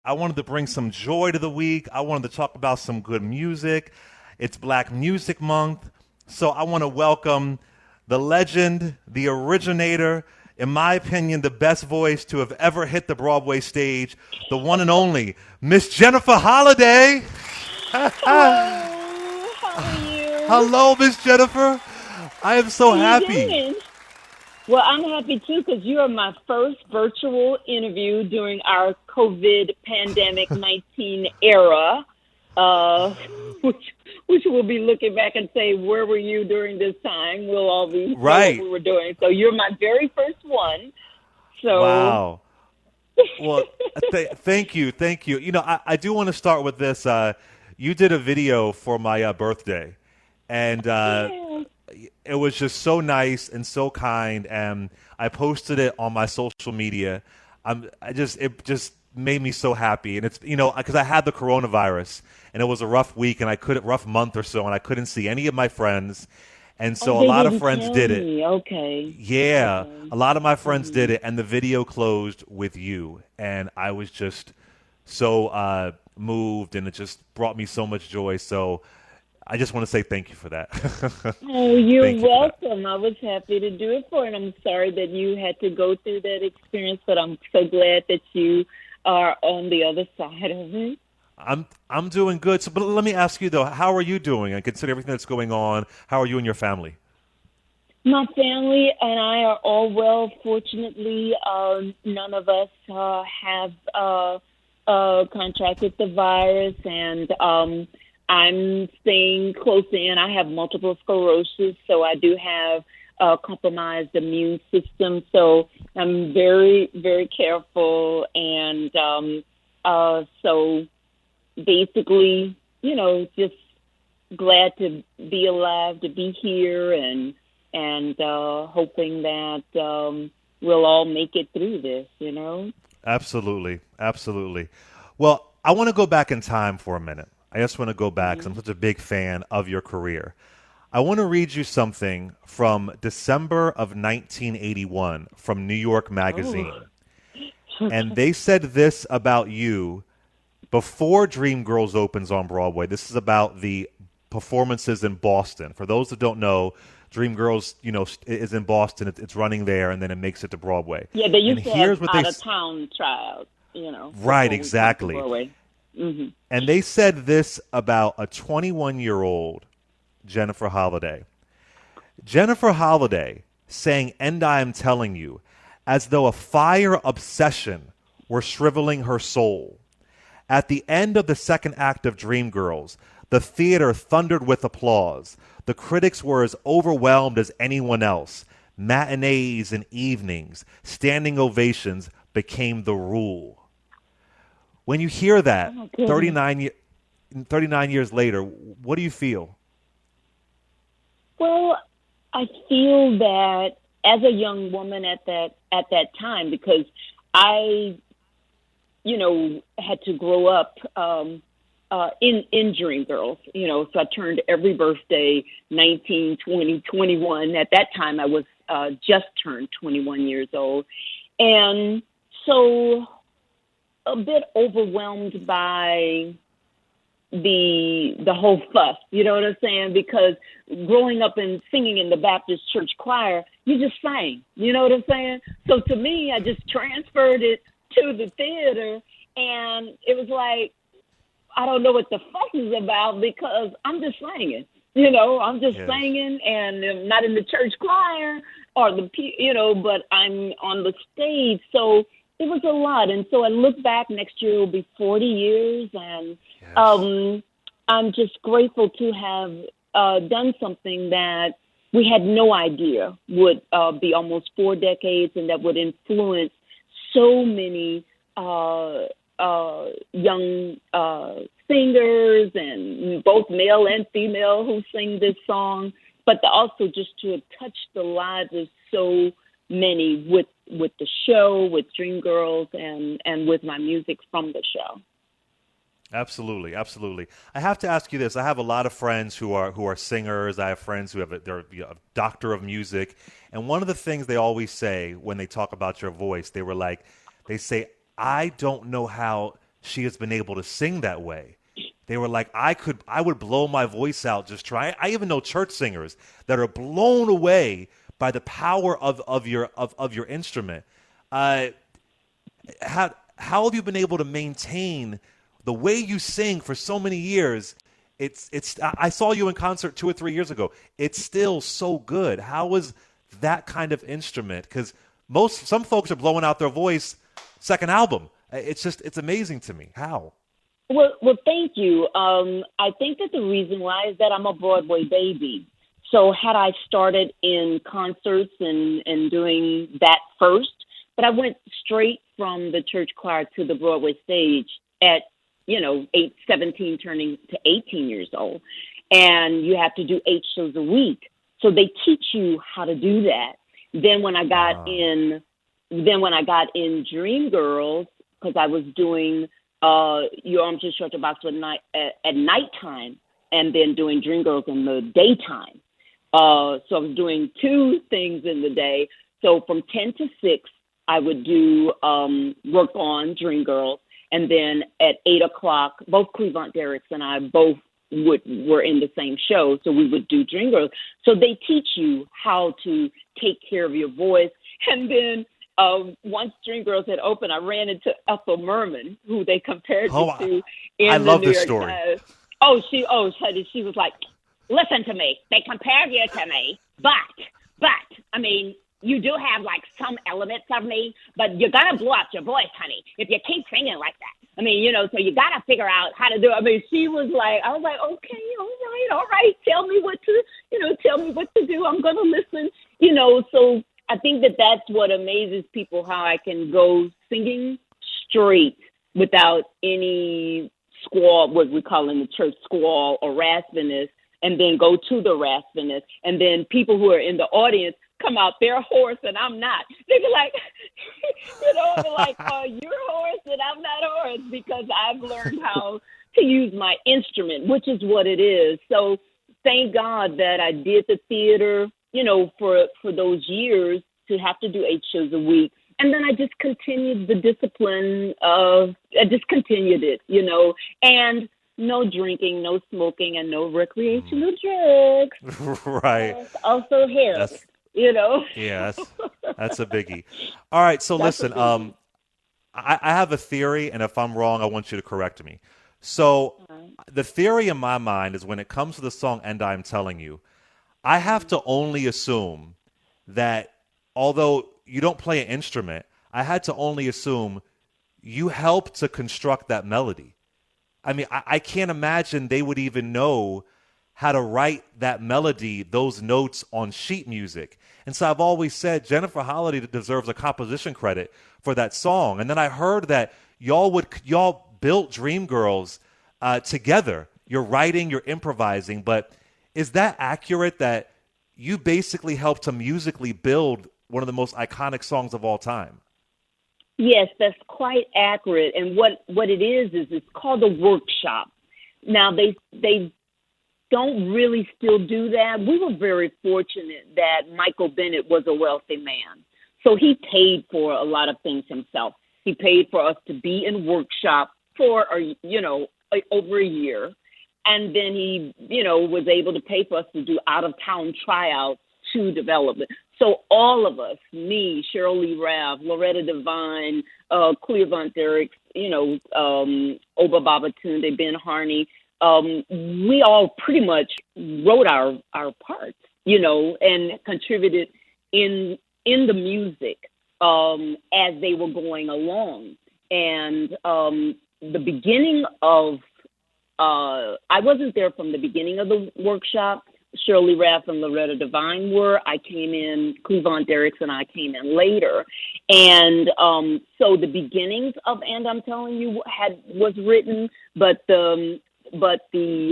I wanted to bring some joy to the week. I wanted to talk about some good music. It's Black Music Month. So I want to welcome the legend, the originator, in my opinion, the best voice to have ever hit the Broadway stage, the one and only Miss Jennifer Holliday. Hello, how are you? Hello, Miss Jennifer. I am How so you happy. doing? Well, I'm happy too because you are my first virtual interview during our COVID pandemic 19 era, uh, which which we'll be looking back and say, where were you during this time? We'll all be know what Right. we were doing. So you're my very first one. So Wow. Well, thank you, thank you. I do want to start with this. You did a video for my birthday, and yeah. it was just so nice and so kind. And I posted it on my social media. It just made me so happy, and it's because I had the coronavirus, and it was a rough week, and I couldn't rough month or so, and I couldn't see any of my friends, and Oh, so a they lot of didn't friends tell did it. me. Okay. Yeah, Okay. a lot of my friends did Mhm. it, and the video closed with you, and I was just so moved, and it just brought me so much joy. So I just want to say thank you for that. Oh, you're Thank you for that. welcome. I was happy to do it for you, and I'm sorry that you had to go through that experience, but I'm so glad that you are on the other side of it. I'm doing good. So, but let me ask you though, how are you doing? And consider everything that's going on. How are you and your family? My family and I are all well. Fortunately, none of us have contracted the virus, and I'm staying close in. I have multiple sclerosis, so I do have a compromised immune system. So I'm very, very careful, and so basically, just glad to be alive, to be here, and hoping that we'll all make it through this. Absolutely, absolutely. Well, I want to go back in time for a minute. I just want to go back because I'm Mhm. such a big fan of your career. I want to read you something from December of 1981 from New York Oh. Magazine. And they said this about you before Dreamgirls opens on Broadway. This is about the performances in Boston. For those that don't know, Dreamgirls, is in Boston. It's running there, and then it makes it to Broadway. Yeah, they And used to have here's what out of town trials, right, before we come to exactly. Broadway. Hmm. And they said this about a 21-year-old Jennifer Holliday. Jennifer Holliday sang "And I'm Telling You" as though a fire obsession were shriveling her soul. At the end of the second act of Dreamgirls, the theater thundered with applause. The critics were as overwhelmed as anyone else. Matinees and evenings, standing ovations became the rule. When you hear Oh that my goodness. 39 years later, what do you feel? Well, I feel that as a young woman at that time, because I had to grow up in Dreamgirls. So I turned every birthday 19, 20, 21. At that time, I was just turned 21 years old, and so a bit overwhelmed by the whole fuss. You know what I'm saying? Because growing up and singing in the Baptist church choir, you just sang. You know what I'm saying? So to me, I just transferred it to the theater, and it was like I don't know what the fuss is about because I'm just singing. I'm just Yes. singing, and I'm not in the church choir or but I'm on the stage. So it was a lot, and so I look back. Next year will be 40 years, and Yes. um, I'm just grateful to have done something that we had no idea would be almost 4 decades, and that would influence so many young singers, and both male and female, who sing this song, but also just to have touched the lives of so many with the show, with Dreamgirls, and with my music from the show. Absolutely, absolutely. I have to ask you this. I have a lot of friends who are singers. I have friends who they're a doctor of music, and one of the things they always say when they talk about your voice, they say, "I don't know how she has been able to sing that way. They were like, I would blow my voice out just trying. I even know church singers that are blown away by the power of your instrument. Uh, how have you been able to maintain the way you sing for so many years? I saw you in concert 2 or 3 years ago. It's still so good. How is that kind of instrument? Because some folks are blowing out their voice second album. It's amazing to me. How? Well, thank you. I think that the reason why is that I'm a Broadway baby. So had I started in concerts and doing that first, but I went straight from the church choir to the Broadway stage at 17 turning to 18 years old. And you have to do 8 shows a week. So they teach you how to do that. Then when I got in Dreamgirls, because I was doing Your Arms Just Short to Box at nighttime, and then doing Dreamgirls in the daytime. So I was doing 2 things in the day. So from 10 to 6, I would do work on Dreamgirls. And then at 8 o'clock, both Cleavant Derricks and I both were in the same show, so we would do Dreamgirls. So they teach you how to take care of your voice. And then once Dreamgirls had opened, I ran into Ethel Merman, who they compared me to in the New York Times. She was like, listen to me. They compared you to me, but I mean, you do have like some elements of me, but you're gonna blow out your voice, honey, if you keep singing like that. I mean, so you gotta figure out how to do it. I mean, I was like, okay, all right, tell me what to do. I'm gonna listen, so I think that that's what amazes people, how I can go singing straight without any squall, what we call in the church squall or raspiness, and then go to the raspiness. And then people who are in the audience come out, they're hoarse and I'm not. They be like, you're hoarse and I'm not hoarse, because I've learned how to use my instrument, which is what it is. So thank God that I did the theater, for those years, to have to do 8 shows a week. And then I just continued the discipline I just continued it, and no drinking, no smoking, and no recreational drugs. Right. Also hair. Yeah, that's a biggie. All right, so listen, I have a theory, and if I'm wrong, I want you to correct me. So the theory in my mind is, when it comes to the song And I'm Telling You, I have to only assume that, although you don't play an instrument, I had to only assume you helped to construct that melody. I mean, I can't imagine they would even know how to write that melody, those notes on sheet music. And so I've always said Jennifer Holliday deserves a composition credit for that song. And then I heard that y'all built Dreamgirls together. You're writing, you're improvising. But is that accurate, that you basically helped to musically build one of the most iconic songs of all time? Yes, that's quite accurate. And what it is it's called a workshop. Now, they don't really still do that. We were very fortunate that Michael Bennett was a wealthy man. So he paid for a lot of things himself. He paid for us to be in workshop for, over a year. And then he, was able to pay for us to do out-of-town tryouts to develop it. So all of us, me, Cheryl Lee Raff, Loretta Devine, Cleavant Derricks, Oba Babatunde, Ben Harney, we all pretty much wrote our parts, and contributed in the music as they were going along. And the beginning of, I wasn't there from the beginning of the workshop. Shirley Raff and Loretta Devine were. I came in, Cleavant Derricks and I came in later. And so the beginnings of And I'm Telling You was written, but the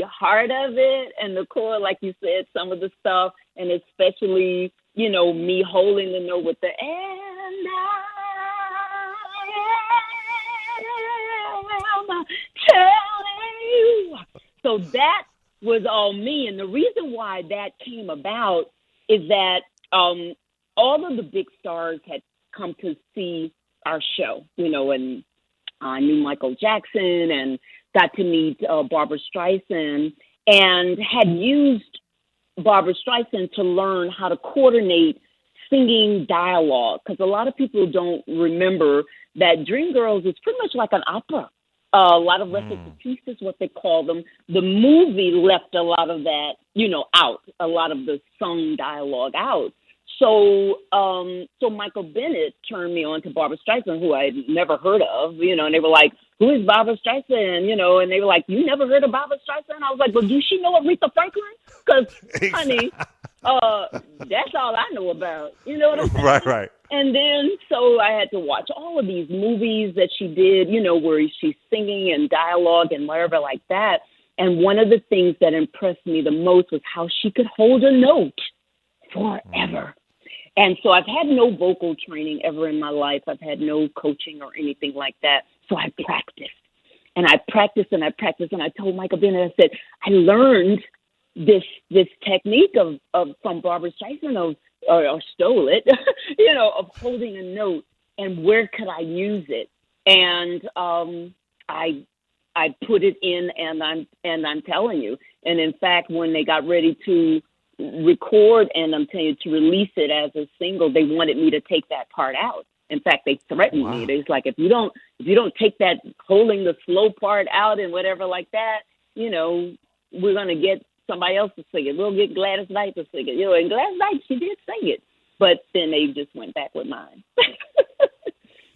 heart of it and the core, like you said, some of the stuff, and especially, me holding the note with the and I'm telling you. So that was all me. And the reason why that came about is that all of the big stars had come to see our show, and I knew Michael Jackson and got to meet Barbara Streisand, and had used Barbara Streisand to learn how to coordinate singing dialogue, because a lot of people don't remember that Dreamgirls is pretty much like an opera. A lot of recitatives, what they call them. The movie left a lot of that, out, a lot of the sung dialogue out. So Michael Bennett turned me on to Barbara Streisand, who I had never heard of, and they were like, who is Barbara Streisand? And they were like, you never heard of Barbara Streisand? I was like, well, do she know Aretha Franklin? Because, honey, that's all I know about. You know what I'm saying? Right. And then, so I had to watch all of these movies that she did, where she's singing and dialogue and whatever like that. And one of the things that impressed me the most was how she could hold a note forever. And so I've had no vocal training ever in my life. I've had no coaching or anything like that. So I practiced. And I practiced and I practiced. And I told Michael Bennett, I said, I learned this technique of from Barbara Streisand or stole it, of holding a note, and where could I use it? And I put it in, and I'm telling you. And in fact, when they got ready to record and I'm telling you to release it as a single, they wanted me to take that part out. In fact, they threatened me. They was like, if you don't take that holding the slow part out and whatever like that, we're gonna get somebody else to sing it. We'll get Gladys Knight to sing it. And Gladys Knight, she did sing it, but then they just went back with mine.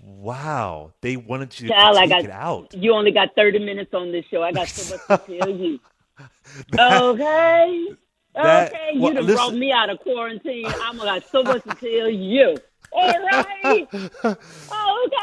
Wow, they wanted you to take it out. You only got 30 minutes on this show. I got so much to tell you. Okay. You done brought me out of quarantine. I'm got so much to tell you. All right. Okay.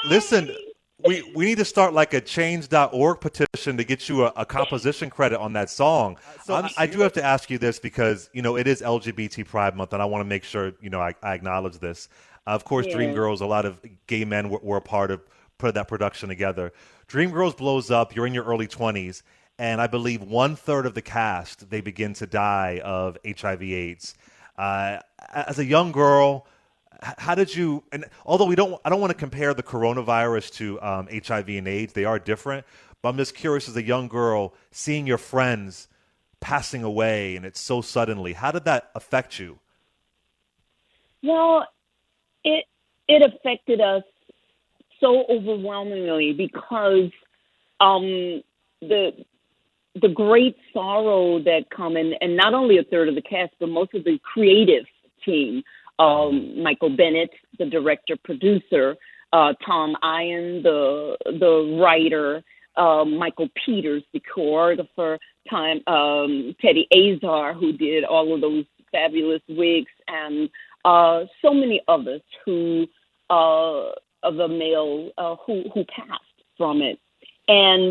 Listen, we need to start like a change.org petition to get you a composition credit on that song. So I do have to ask you this because, it is LGBT Pride Month, and I want to make sure, I acknowledge this. Of course, yeah. Dreamgirls, a lot of gay men were a part of put that production together. Dreamgirls blows up. You're in your early 20s. And I believe 1/3 of the cast, they begin to die of HIV/AIDS. As a young girl, how did you? And although I don't want to compare the coronavirus to HIV and AIDS, they are different. But I'm just curious, as a young girl, seeing your friends passing away, and it's so suddenly. How did that affect you? Well, it affected us so overwhelmingly because the great sorrow that come and not only 1/3 of the cast, but most of the creative team, Michael Bennett, the director, producer, Tom Ian, the writer, Michael Peters, the choreographer, Teddy Azar, who did all of those fabulous wigs, and so many others who of the male who passed from it.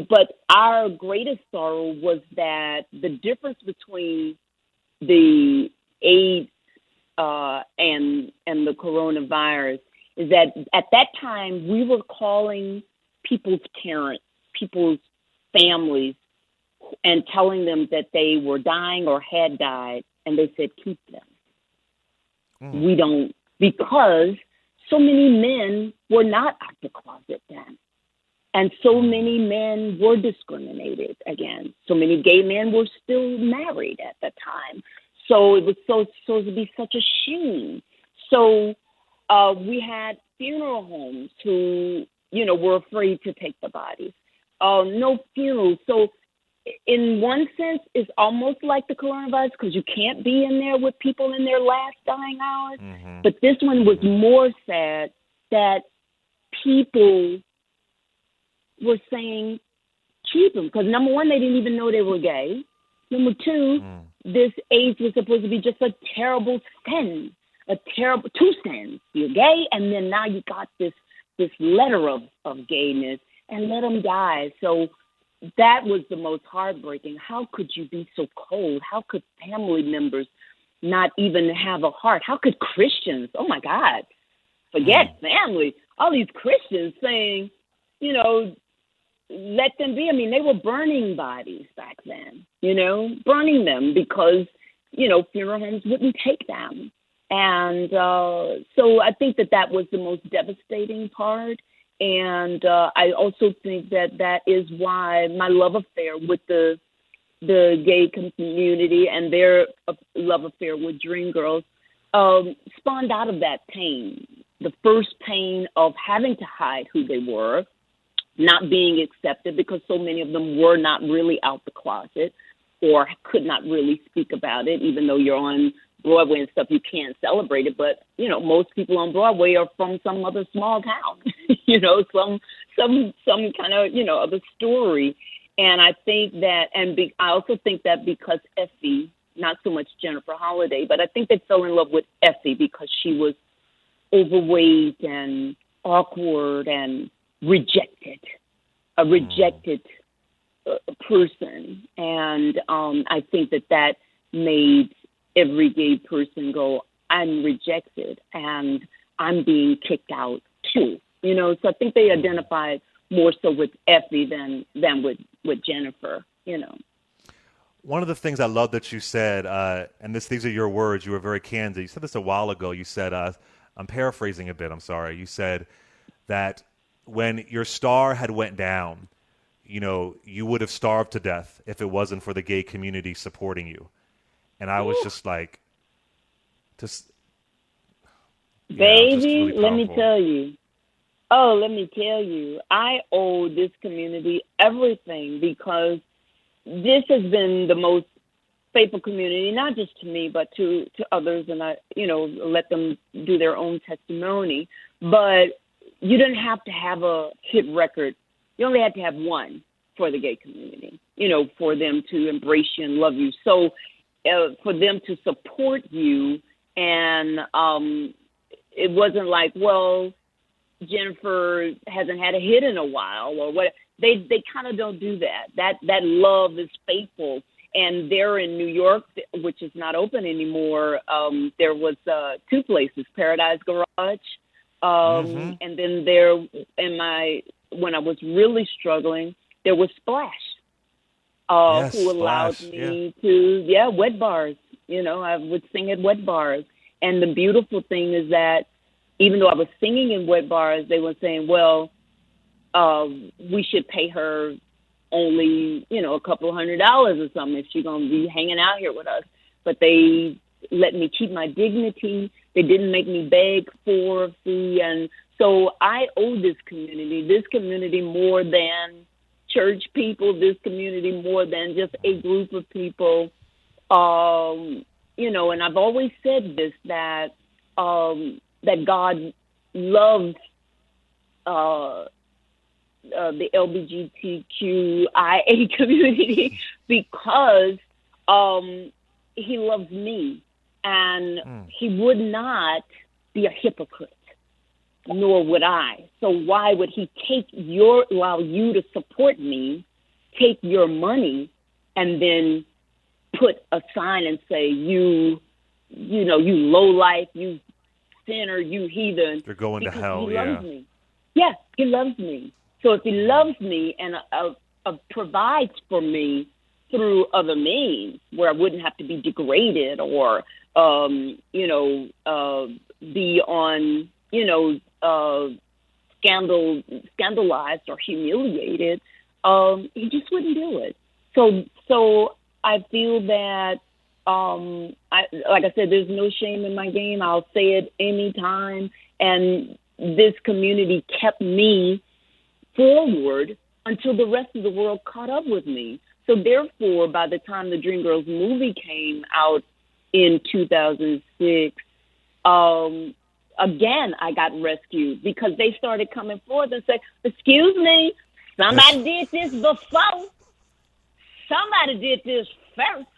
But our greatest sorrow was that the difference between the AIDS and the coronavirus is that at that time we were calling people's parents, people's families, and telling them that they were dying or had died, and they said, keep them. We don't, because so many men were not out the closet then. And so many men were discriminated against. So many gay men were still married at the time. So it was supposed to be such a shame. So we had funeral homes who, were afraid to take the bodies. No funerals. So in one sense, it's almost like the coronavirus because you can't be in there with people in their last dying hours. Mm-hmm. But this one was more sad that people were saying, keep them. Because number one, they didn't even know they were gay. Number two, this AIDS was supposed to be just a terrible sin. Two sins. You're gay, and then now you got this letter of gayness, and let them die. So that was the most heartbreaking. How could you be so cold? How could family members not even have a heart? How could Christians, oh my God, forget family, all these Christians saying, let them be. I mean, they were burning bodies back then, burning them because, funeral homes wouldn't take them. And so I think that was the most devastating part. And I also think that is why my love affair with the gay community and their love affair with Dreamgirls spawned out of that pain. The first pain of having to hide who they were, not being accepted because so many of them were not really out the closet or could not really speak about it, even though you're on Broadway and stuff, you can't celebrate it. But, you know, most people on Broadway are from some other small town, you know, some kind of, you know, other story. And I think that, I also think that because Effie, not so much Jennifer Holliday, but I think they fell in love with Effie because she was overweight and awkward and rejected, a rejected person. And I think that made every gay person go, I'm rejected and I'm being kicked out too. You know, so I think they identified more so with Effie than with Jennifer, you know. One of the things I love that you said, and these are your words, you were very candid. You said this a while ago. You said, I'm paraphrasing a bit, I'm sorry. You said that when your star had went down, you know, you would have starved to death if it wasn't for the gay community supporting you. And I was just like, baby, really let me tell you. Oh, let me tell you, I owe this community everything because this has been the most faithful community, not just to me, but to others. And I, you know, let them do their own testimony. But you didn't have to have a hit record. You only had to have one for the gay community, you know, for them to embrace you and love you. So for them to support you, and it wasn't like, well, Jennifer hasn't had a hit in a while or what. They kind of don't do that. That love is faithful. And they're in New York, which is not open anymore. There was two places, Paradise Garage. And then there when I was really struggling, there was Splash, who allowed me to, wet bars. You know, I would sing at wet bars. And the beautiful thing is that even though I was singing in wet bars, they were saying, well, we should pay her only, you know, a couple $100 or something if she's going to be hanging out here with us. But they let me keep my dignity. They didn't make me beg for a fee. And so I owe this community more than church people, this community more than just a group of people. You know, and I've always said this, that God loves the LGBTQIA community because he loves me, and he would not be a hypocrite, nor would I. So why would he allow you to support me, take your money, and then put a sign and say, you know, you lowlife, you sinner, you heathen. You're going to hell, he loves me. Yes, he loves me. So if he loves me and provides for me through other means where I wouldn't have to be degraded or, you know, be on, you know, scandalized or humiliated, he just wouldn't do it. So I feel that, like I said, there's no shame in my game. I'll say it anytime. And this community kept me forward until the rest of the world caught up with me. So therefore, by the time the Dreamgirls movie came out in 2006, again, I got rescued because they started coming forth and saying, excuse me, somebody did this before. Somebody did this first.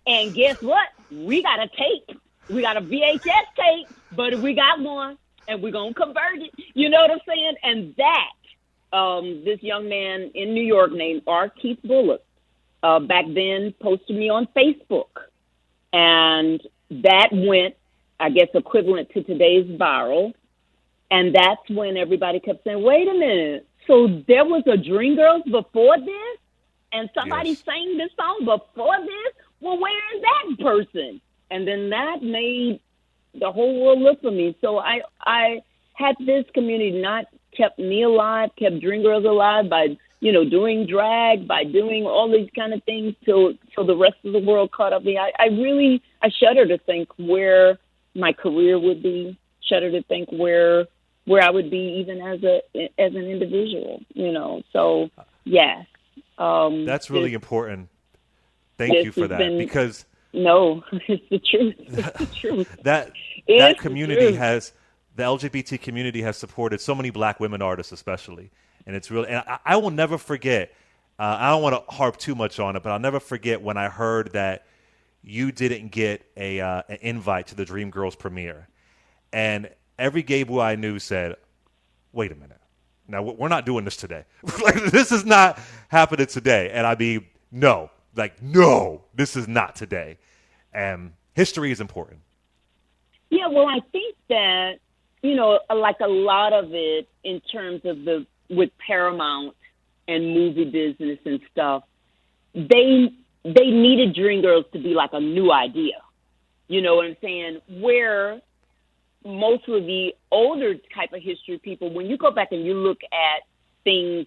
And guess what? We got a tape. We got a VHS tape, but we got one, and we're going to convert it. You know what I'm saying? And that, this young man in New York named R. Keith Bullock, back then posted me on Facebook. And that went, I guess, equivalent to today's viral. And that's when everybody kept saying, wait a minute. So there was a Dreamgirls before this? And somebody sang this song before this? Well, where is that person? And then that made the whole world look for me. So I had this community not kept me alive, kept Dreamgirls alive by, doing drag, by doing all these kind of things till the rest of the world caught up me. I shudder to think where my career would be, shudder to think where I would be even as an individual, So, yes. That's really important. Thank you for that, because no, it's the truth. It's the truth. that community has, the LGBT community has supported so many Black women artists, especially, and it's really. And I will never forget. I don't want to harp too much on it, but I'll never forget when I heard that you didn't get an invite to the Dreamgirls premiere, and every gay boy I knew said, "Wait a minute, now we're not doing this today. Like, this is not happening today." And I'd be no, this is not today. And history is important. Yeah, well, I think that, like a lot of it in terms of with Paramount and movie business and stuff, they needed Dreamgirls to be like a new idea. You know what I'm saying? Where most of the older type of history people, when you go back and you look at things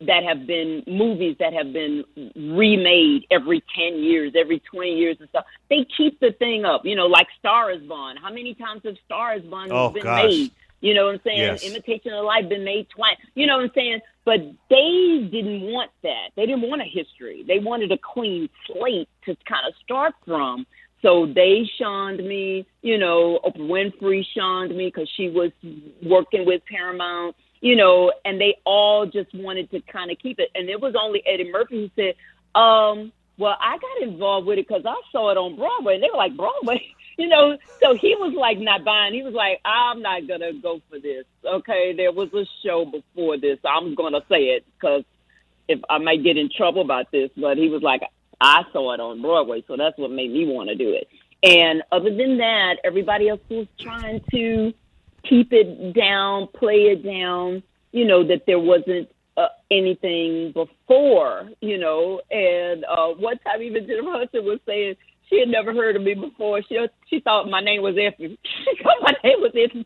that have been movies that have been remade every 10 years, every 20 years and stuff, they keep the thing up, like Star is Born. How many times have Star is Born been made? You know what I'm saying? Yes. Imitation of Life been made twice. You know what I'm saying? But they didn't want that. They didn't want a history. They wanted a clean slate to kind of start from. So they shunned me, Oprah Winfrey shunned me because she was working with Paramount, and they all just wanted to kind of keep it. And it was only Eddie Murphy who said, well, I got involved with it because I saw it on Broadway. And they were like, Broadway? So he was like not buying. He was like, I'm not going to go for this. Okay, there was a show before this. I'm going to say it because if I might get in trouble about this. But he was like, I saw it on Broadway, so that's what made me want to do it. And other than that, everybody else was trying to keep it down, play it down, that there wasn't anything before, And one time even Jennifer Hudson was saying she had never heard of me before. She thought my name was Effie. She thought my name was Effie.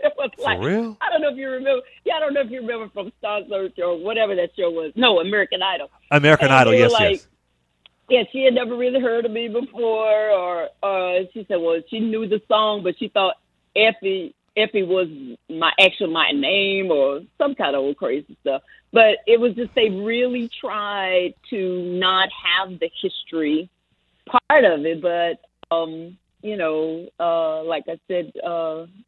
It was like, for real? I don't know if you remember. Yeah, I don't know if you remember from Star Search or whatever that show was. No, American Idol. American Idol, yes, yes. Yeah, she had never really heard of me before, or she said, well, she knew the song, but she thought Effie was my name or some kind of old crazy stuff. But it was just they really tried to not have the history part of it, but like I said,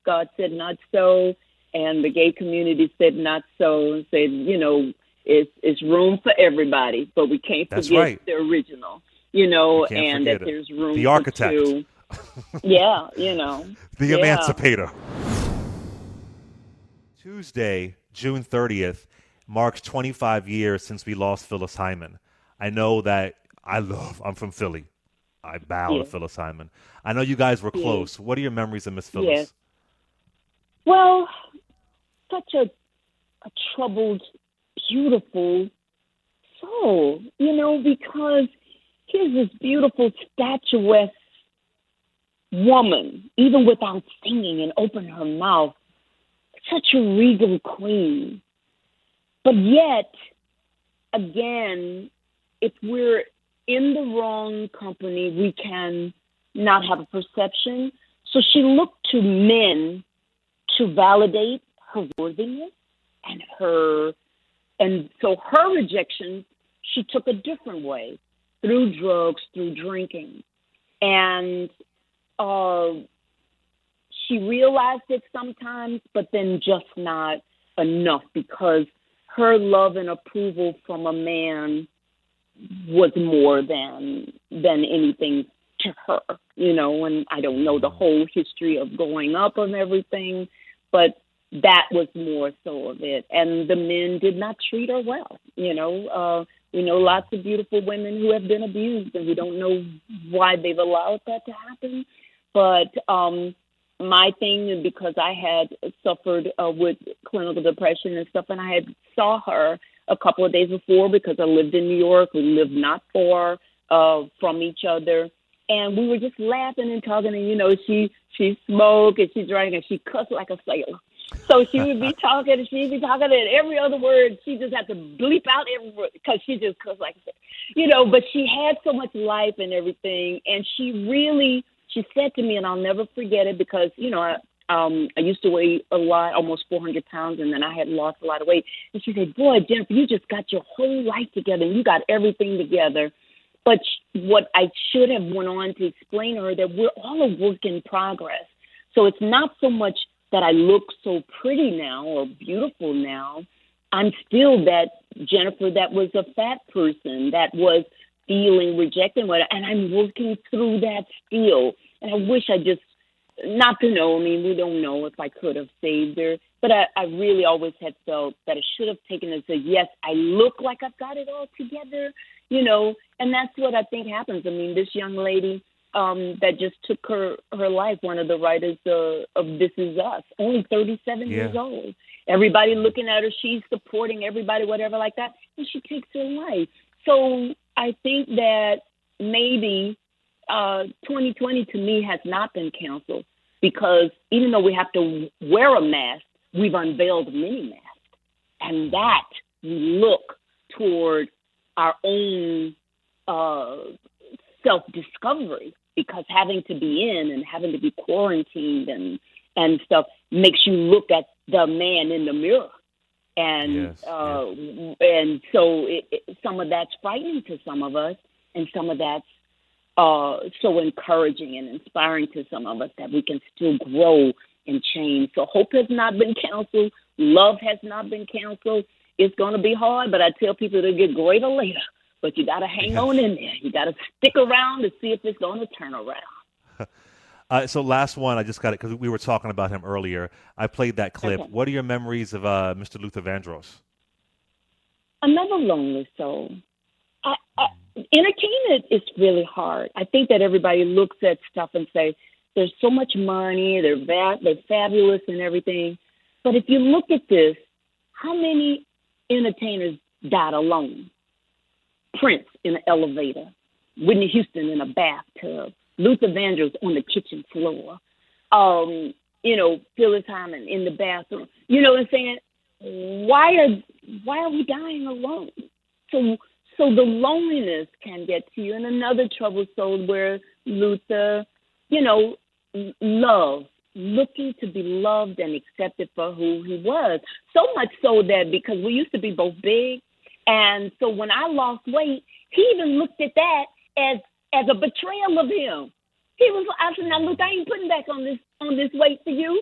God said not so, and the gay community said not so, and said, it's room for everybody, but we can't forget the original, and that there's room the architect. For two. Yeah, the emancipator. Tuesday, June 30th, marks 25 years since we lost Phyllis Hyman. I know that I'm from Philly. I bow to Phyllis Hyman. I know you guys were close. What are your memories of Miss Phyllis? Yes. Well, such a troubled, beautiful soul, because here's this beautiful, statuesque woman, even without singing and opening her mouth, such a regal queen. But yet, again, if we're in the wrong company, we can not have a perception. So she looked to men to validate her worthiness and so her rejection, she took a different way, through drugs, through drinking. And she realized it sometimes, but then just not enough, because her love and approval from a man was more than anything to her, and I don't know the whole history of growing up and everything, but that was more so of it. And the men did not treat her well, we know lots of beautiful women who have been abused, and we don't know why they've allowed that to happen. But my thing, because I had suffered with clinical depression and stuff, and I had saw her a couple of days before because I lived in New York. We lived not far from each other. And we were just laughing and talking, and, she smoked and she drank and she cussed like a sailor. So she would be talking, and she'd be talking, and every other word, she just had to bleep out every word because she just, cause like I said, but she had so much life and everything. And she said to me, and I'll never forget it because, I used to weigh a lot, almost 400 pounds, and then I had lost a lot of weight. And she said, boy, Jennifer, you just got your whole life together, and you got everything together. But what I should have went on to explain to her that we're all a work in progress. So it's not so much that I look so pretty now or beautiful now. I'm still that Jennifer that was a fat person, that was feeling rejected, and I'm working through that still. And I wish I just, not to know, I mean, we don't know if I could have saved her, but I really always had felt that I should have taken it and said, yes, I look like I've got it all together, and that's what I think happens. I mean, this young lady that just took her life, one of the writers of This Is Us, only 37 years old. Everybody looking at her, she's supporting everybody, whatever like that, and she takes her life. So I think that maybe 2020 to me has not been canceled because even though we have to wear a mask, we've unveiled many masks, and that we look toward our own self-discovery, because having to be in and having to be quarantined and stuff makes you look at the man in the mirror. And and so some of that's frightening to some of us, and some of that's so encouraging and inspiring to some of us that we can still grow and change. So hope has not been canceled. Love has not been canceled. It's going to be hard, but I tell people it'll get greater later. But you got to hang on in there. You got to stick around to see if it's going to turn around. So last one, I just got it because we were talking about him earlier. I played that clip. Okay. What are your memories of Mr. Luther Vandross? Another lonely soul. Entertainment is really hard. I think that everybody looks at stuff and say, there's so much money, they're fabulous and everything. But if you look at this, how many entertainers died alone? Prince in an elevator, Whitney Houston in a bathtub, Luther Vandross on the kitchen floor, Phyllis Hyman in the bathroom. You know what I'm saying? Why are we dying alone? So the loneliness can get to you. And another troubled soul where Luther, love, looking to be loved and accepted for who he was. So much so that because we used to be both big, and so when I lost weight, he even looked at that as a betrayal of him. I said, now look, I ain't putting back on this weight for you,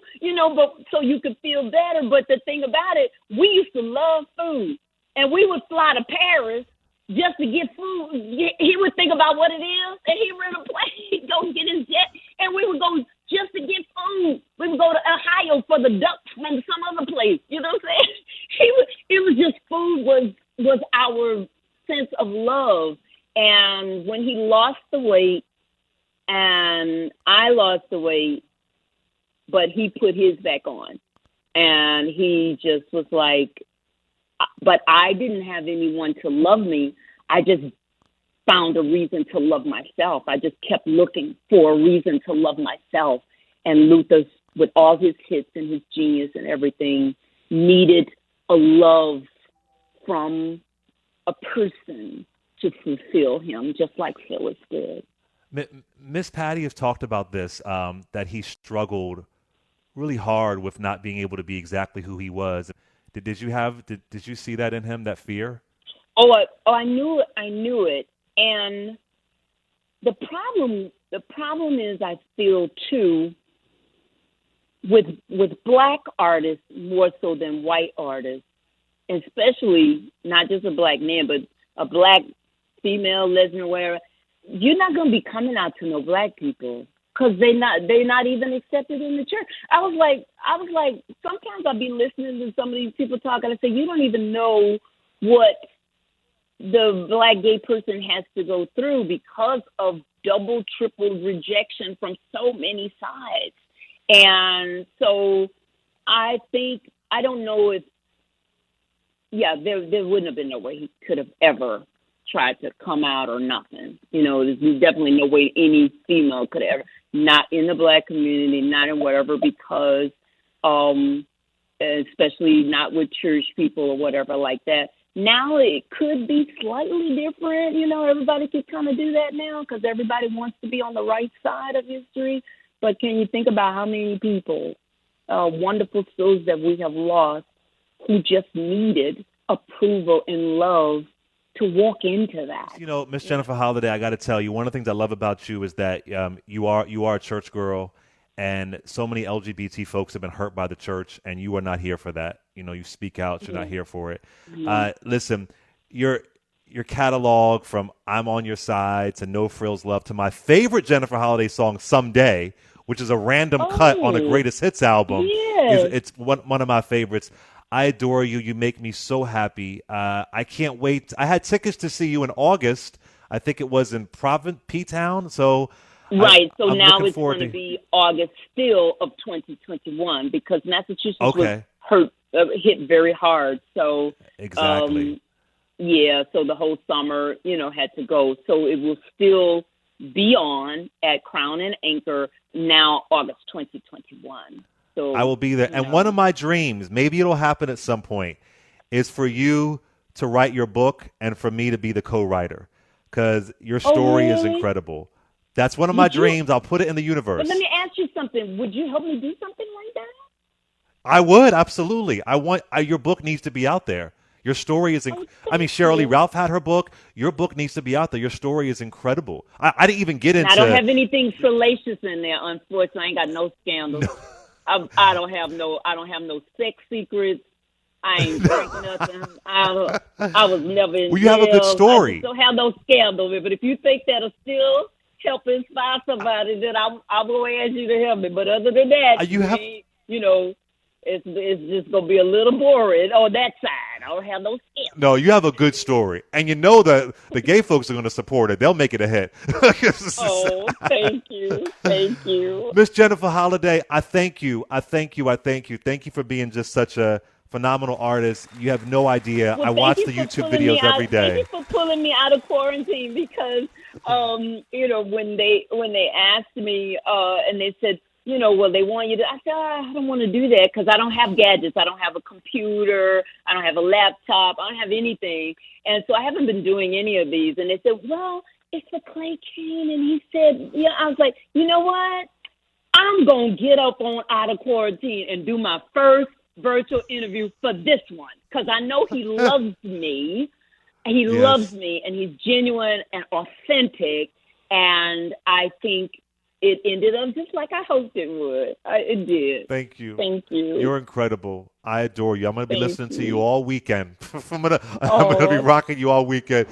but so you could feel better. But the thing about it, we used to love food, and we would fly to Paris just to get food. He would think about what it is, and he rent a plane, go get his jet, and we would go just to get food. We would go to Ohio for the ducks from some other place. You know what I'm saying? It was just food was our sense of love. And when he lost the weight and I lost the weight, but he put his back on, and he just was like, but I didn't have anyone to love me. I just found a reason to love myself. I just kept looking for a reason to love myself. And Luther, with all his hits and his genius and everything, needed a love from a person to fulfill him, just like Phyllis did. Miss Patty has talked about this, that he struggled really hard with not being able to be exactly who he was. Did you see that in him, that fear? I knew it. And the problem is, I feel too, with black artists more so than white artists, especially not just a black man, but a black female, lesbian, whatever, you're not going to be coming out to no black people because they're not even accepted in the church. I was like, sometimes I'll be listening to some of these people talk, and I say, you don't even know what the black gay person has to go through because of double, triple rejection from so many sides. And so I think, I don't know if, there wouldn't have been no way he could have ever tried to come out or nothing. There's definitely no way any female could ever, not in the black community, not in whatever, because especially not with church people or whatever like that. Now it could be slightly different. Everybody can kind of do that now because everybody wants to be on the right side of history. But can you think about how many people, wonderful souls that we have lost, who just needed approval and love to walk into that? Miss Jennifer Holliday, I got to tell you, one of the things I love about you is that you are a church girl, and so many LGBT folks have been hurt by the church, and you are not here for that. You speak out. You're not here for it. Listen, your catalog from "I'm on Your Side" to "No Frills Love" to my favorite Jennifer Holliday song, "Someday," which is a random cut on a greatest hits album. Yes. It's one of my favorites. I adore you. You make me so happy. I can't wait. I had tickets to see you in August. I think it was in P-Town. So right. So I'm now looking it's forward going to be August still of 2021 because Massachusetts was hit very hard. So exactly. So the whole summer, had to go. So it will still be on at Crown and Anchor now, August 2021. So I will be there. And one of my dreams, maybe it'll happen at some point, is for you to write your book and for me to be the co-writer because your story is incredible. That's one of my dreams. I'll put it in the universe. But let me ask you something. Would you help me do something like that? I would, absolutely. Your book needs to be out there. Your story is Cheryl Lee Ralph had her book. Your book needs to be out there. Your story is incredible. I didn't even get into. I don't have anything salacious in there, unfortunately. I ain't got no scandals. I don't have no sex secrets. I ain't drink nothing. I was never in Well, you have a good story. I don't have no scandal. But if you think that'll still help inspire somebody, then I will ask you to help me. But other than that, it's just gonna be a little boring on that side. I don't have no scandal. No, you have a good story, and that the gay folks are going to support it. They'll make it a hit. Oh, thank you. Miss Jennifer Holliday, I thank you. Thank you for being just such a phenomenal artist. You have no idea. Well, I watch the YouTube videos every day. Thank you for pulling me out of quarantine because, when they asked me and they said, they want you to, I said, I don't want to do that because I don't have gadgets. I don't have a computer. I don't have a laptop. I don't have anything. And so I haven't been doing any of these. And they said, well, it's for Clay Kane. And he said, I was like, you know what? I'm going to get up out of quarantine and do my first virtual interview for this one because I know he loves me. He loves me and he's genuine and authentic. And I think it ended up just like I hoped it would. It did. Thank you. You're incredible. I adore you. I'm going to be listening to you all weekend. I'm going to be rocking you all weekend.